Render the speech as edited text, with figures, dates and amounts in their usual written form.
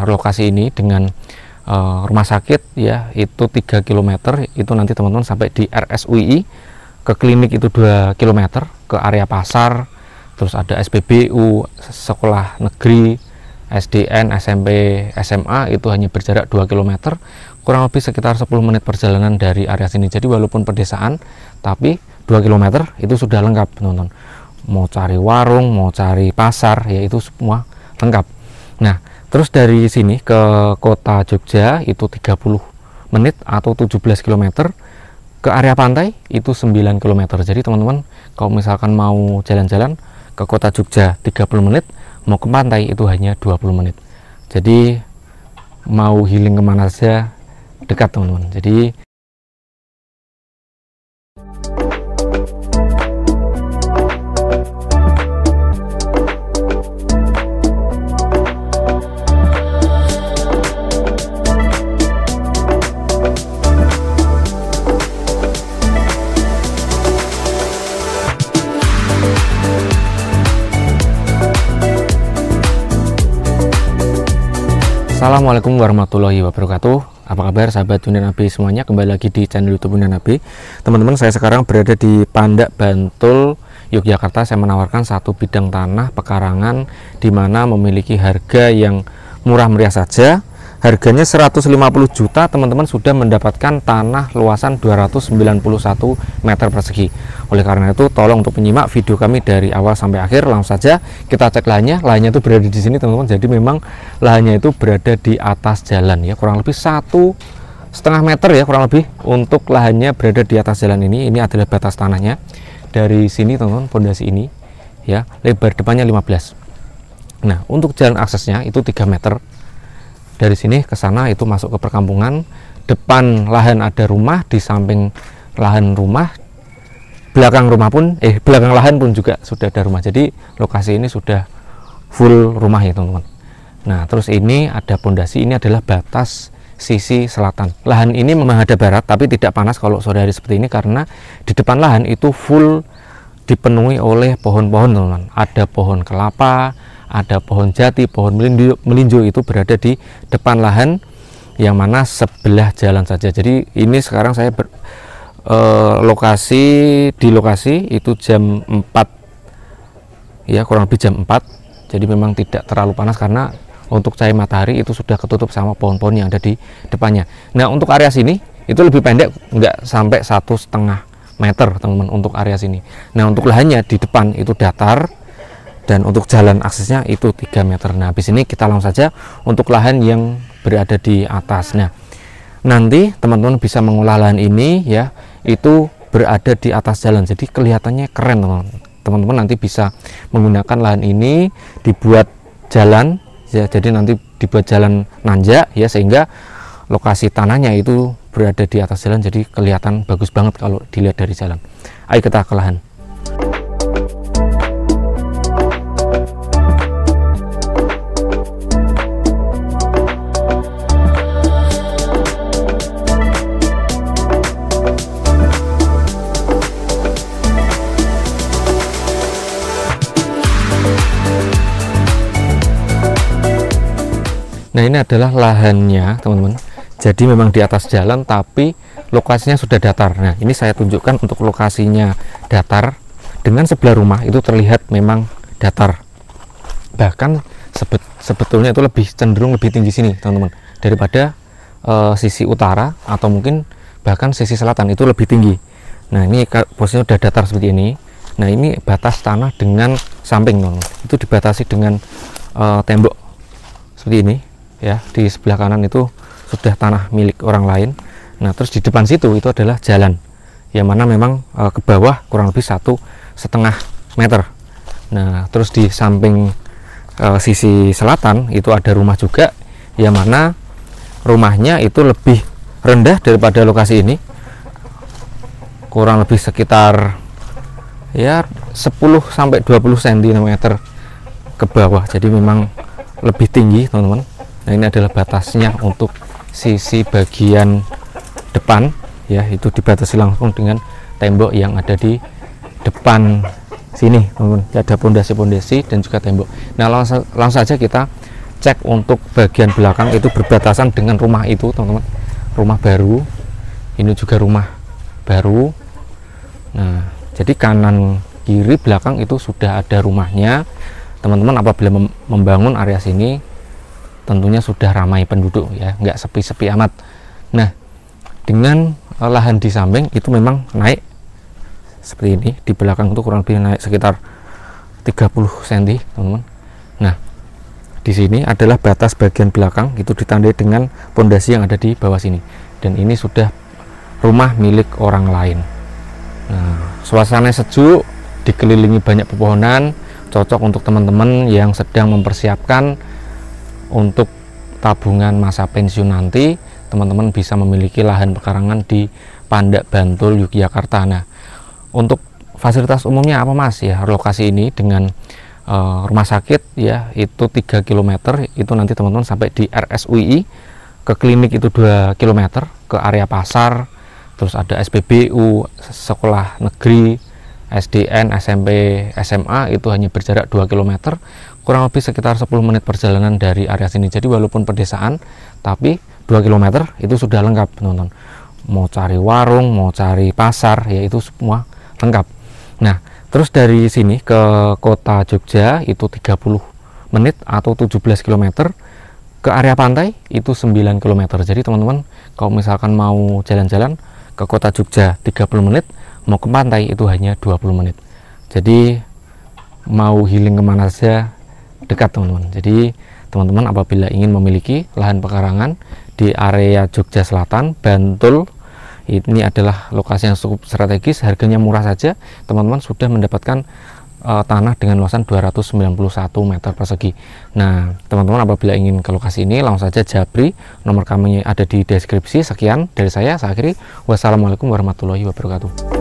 lokasi ini dengan rumah sakit ya itu 3 km, itu nanti teman-teman sampai di RSUI, ke klinik itu 2 km, ke area pasar, terus ada SPBU, sekolah negeri, SDN, SMP, SMA itu hanya berjarak 2 km, kurang lebih sekitar 10 menit perjalanan dari area sini. Jadi walaupun pedesaan tapi 2 km itu sudah lengkap teman-teman, mau cari warung, mau cari pasar ya itu semua lengkap. Nah terus dari sini ke kota Jogja itu 30 menit atau 17 km, ke area pantai itu 9 km. Jadi teman-teman kalau misalkan mau jalan-jalan ke kota Jogja 30 menit, mau ke pantai itu hanya 20 menit. Jadi mau healing kemana saja dekat teman-teman. Jadi Assalamualaikum warahmatullahi wabarakatuh. Apa kabar sahabat Bunda Nabi semuanya? Kembali lagi di channel YouTube Bunda Nabi. Teman-teman, saya sekarang berada di Pandak, Bantul, Yogyakarta. Saya menawarkan satu bidang tanah pekarangan di mana memiliki harga yang murah meriah saja. Harganya 150 juta, teman-teman sudah mendapatkan tanah luasan 291 meter persegi. Oleh karena itu, tolong untuk menyimak video kami dari awal sampai akhir. Langsung saja kita cek lahannya. Lahannya itu berada di sini, teman-teman. Jadi memang lahannya itu berada di atas jalan ya, kurang lebih 1,5 meter ya, kurang lebih untuk lahannya berada di atas jalan ini. Ini adalah batas tanahnya. Dari sini, teman-teman, pondasi ini ya, lebar depannya 15. Nah, untuk jalan aksesnya itu 3 meter. Dari sini ke sana itu masuk ke perkampungan. Depan lahan ada rumah, di samping lahan rumah, belakang lahan pun juga sudah ada rumah. Jadi lokasi ini sudah full rumah ya teman-teman. Nah terus ini ada pondasi, ini adalah batas sisi selatan. Lahan ini menghadap barat tapi tidak panas kalau sore hari seperti ini, karena di depan lahan itu full dipenuhi oleh pohon-pohon teman-teman. Ada pohon kelapa, ada pohon jati, pohon melinjo itu berada di depan lahan yang mana sebelah jalan saja. Jadi ini sekarang saya lokasi itu jam 4 ya, kurang lebih jam 4. Jadi memang tidak terlalu panas karena untuk cahaya matahari itu sudah ketutup sama pohon-pohon yang ada di depannya. Nah untuk area sini itu lebih pendek, nggak sampai 1,5 meter teman-teman untuk area sini. Nah untuk lahannya di depan itu datar, dan untuk jalan aksesnya itu 3 meter. Nah habis ini kita langsung saja untuk lahan yang berada di atas. Nah nanti teman-teman bisa mengolah lahan ini ya, itu berada di atas jalan, jadi kelihatannya keren teman-teman. Nanti bisa menggunakan lahan ini dibuat jalan ya, jadi nanti dibuat jalan nanjak ya, sehingga lokasi tanahnya itu berada di atas jalan, jadi kelihatan bagus banget kalau dilihat dari jalan. Ayo kita ke lahan. Nah ini adalah lahannya teman-teman. Jadi memang di atas jalan tapi lokasinya sudah datar. Nah ini saya tunjukkan untuk lokasinya datar, dengan sebelah rumah itu terlihat memang datar. Bahkan sebetulnya itu lebih cenderung lebih tinggi sini teman-teman daripada sisi utara, atau mungkin bahkan sisi selatan itu lebih tinggi. Nah ini posisinya sudah datar seperti ini. Nah ini batas tanah dengan samping teman-teman, itu dibatasi dengan tembok seperti ini ya. Di sebelah kanan itu sudah tanah milik orang lain. Nah terus di depan situ itu adalah jalan yang mana memang ke bawah kurang lebih 1,5 meter. Nah terus di samping sisi selatan itu ada rumah juga, yang mana rumahnya itu lebih rendah daripada lokasi ini, kurang lebih sekitar ya 10-20 cm ke bawah. Jadi memang lebih tinggi teman-teman. Nah ini adalah batasnya untuk sisi bagian depan ya, itu dibatasi langsung dengan tembok yang ada di depan sini teman-teman. Ada pondasi-pondasi dan juga tembok. Nah langsung saja kita cek untuk bagian belakang itu berbatasan dengan rumah itu, teman-teman. Rumah baru, ini juga rumah baru. Nah, jadi kanan kiri belakang itu sudah ada rumahnya, teman-teman. Apabila membangun area sini tentunya sudah ramai penduduk ya, nggak sepi-sepi amat. Nah, dengan lahan di samping itu memang naik seperti ini, di belakang itu kurang lebih naik sekitar 30 cm, teman-teman. Nah, di sini adalah batas bagian belakang, itu ditandai dengan pondasi yang ada di bawah sini, dan ini sudah rumah milik orang lain. Nah, suasana sejuk, dikelilingi banyak pepohonan, cocok untuk teman-teman yang sedang mempersiapkan untuk tabungan masa pensiun nanti. Teman-teman bisa memiliki lahan pekarangan di Pandak Bantul, Yogyakarta. Nah, untuk fasilitas umumnya apa Mas ya, lokasi ini dengan rumah sakit ya itu 3 km, itu nanti teman-teman sampai di RSUI, ke klinik itu 2 km, ke area pasar, terus ada SPBU, sekolah negeri, SDN, SMP, SMA itu hanya berjarak 2 km, kurang lebih sekitar 10 menit perjalanan dari area sini. Jadi walaupun pedesaan tapi 2 km itu sudah lengkap, teman-teman. Mau cari warung, mau cari pasar ya itu semua lengkap. Nah, terus dari sini ke kota Jogja itu 30 menit atau 17 km, ke area pantai itu 9 km. Jadi teman-teman kalau misalkan mau jalan-jalan ke kota Jogja 30 menit, mau ke pantai itu hanya 20 menit. Jadi mau healing kemana saja dekat, teman-teman. Jadi teman-teman apabila ingin memiliki lahan pekarangan di area Jogja Selatan, Bantul, ini adalah lokasi yang cukup strategis, harganya murah saja, teman-teman sudah mendapatkan tanah dengan luasan 291 meter persegi. Nah, teman-teman apabila ingin ke lokasi ini langsung saja japri, nomor kami ada di deskripsi. Sekian dari saya akhiri. Wassalamualaikum warahmatullahi wabarakatuh.